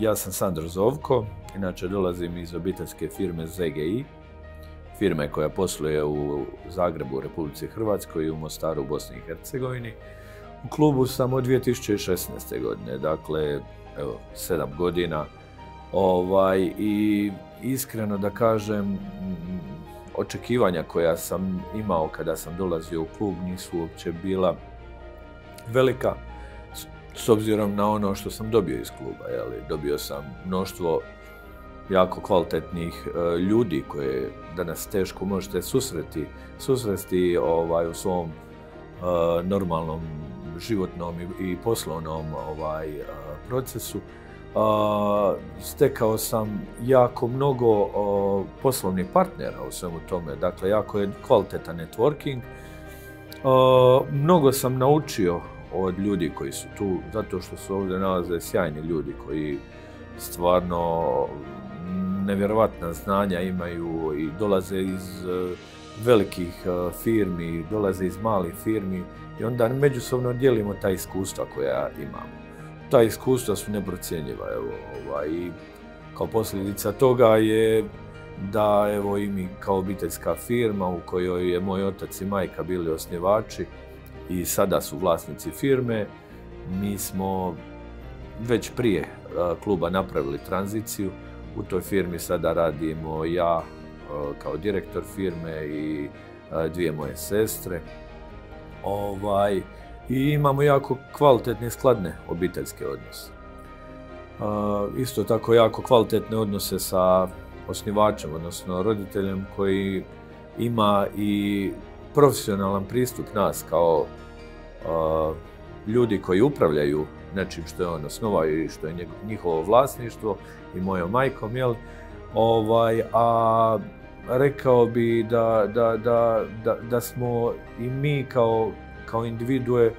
Ja sam Sandro Zovko, inače dolazim iz obiteljske firme ZGI, firme koja posluje u Zagrebu u Republici Hrvatskoj i u Mostaru u Bosni i Hercegovini. U klubu sam od 2016. godine, dakle, evo, 7 godina. I iskreno da kažem, očekivanja koja sam imao kada sam dolazio u klub nisu uopće bila velika, s obzirom na ono što sam dobio iz kluba. Dobio sam mnoštvo jako kvalitetnih ljudi koje danas teško možete susresti u svom normalnom životnom i poslovnom procesu. Stekao sam jako mnogo poslovnih partnera u svemu tome, dakle jako je kvalitetan networking. Mnogo sam naučio od ljudi koji su tu, zato što su ovdje nalaze sjajni ljudi koji stvarno nevjerovatna znanja imaju i dolaze iz velikih firmi, dolaze iz malih firmi i onda međusobno dijelimo ta iskustva koja imamo. Ta iskustva su neprocjenjiva, i kao posljedica toga je da i mi kao obiteljska firma u kojoj je moj otac i majka bili osnivači i sada su vlasnici firme, mi smo već prije kluba napravili tranziciju. U toj firmi sada radimo ja kao direktor firme i dvije moje sestre. I imamo jako kvalitetne i skladne obiteljske odnose. Isto tako jako kvalitetne odnose sa osnivačem, odnosno roditeljem koji ima i profesionalan pristup nas kao ljudi koji upravljaju nečim što je on osnovao i što je njihovo vlasništvo i mojom majkom, a rekao bi da smo i mi kao individue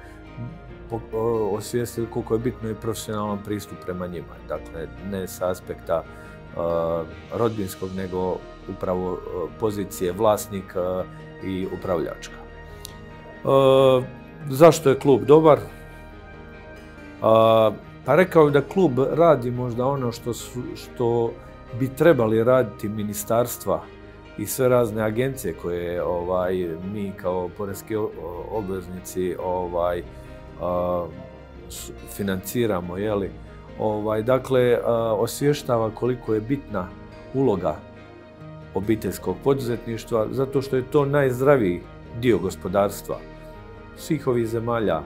osvijestili koliko je bitno i profesionalan pristup prema njima. Dakle, ne sa aspekta rodbinskog, nego upravo pozicije vlasnika i upravljačka. Zašto je klub dobar? Pa rekao bih da klub radi možda ono što bi trebali raditi ministarstva i sve razne agencije koje mi kao poreski obveznici financiramo. Dakle, osvještava koliko je bitna uloga obiteljskog poduzetništva, zato što je to najzdraviji dio gospodarstva svih ovih zemalja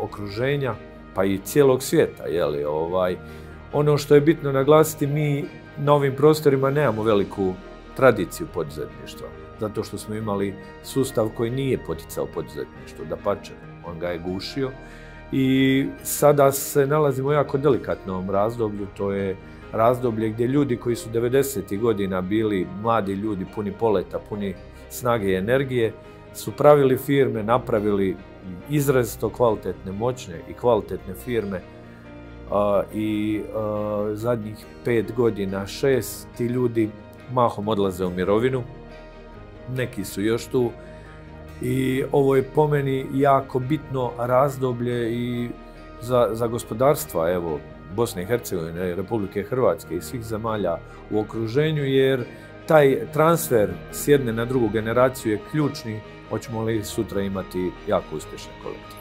okruženja, pa i cijelog svijeta. Ono što je bitno naglasiti, mi na ovim prostorima nemamo veliku tradiciju poduzetništva, zato što smo imali sustav koji nije poticao poduzetništvo, dapače, on ga je gušio. I sada se nalazimo u jako delikatnom razdoblju, to je razdoblje gdje ljudi koji su 90. godina bili mladi ljudi, puni poleta, puni snage i energije, su pravili firme, napravili izrazito kvalitetne, moćne i kvalitetne firme i zadnjih 5 godina, 6, ti ljudi mahom odlaze u mirovinu, neki su još tu i ovo je po meni jako bitno razdoblje i za gospodarstva Bosne i Hercegovine, Republike Hrvatske i svih zemalja u okruženju, jer taj transfer s jedne na drugu generaciju je ključni, hoćemo li sutra imati jako uspješan kolektiv.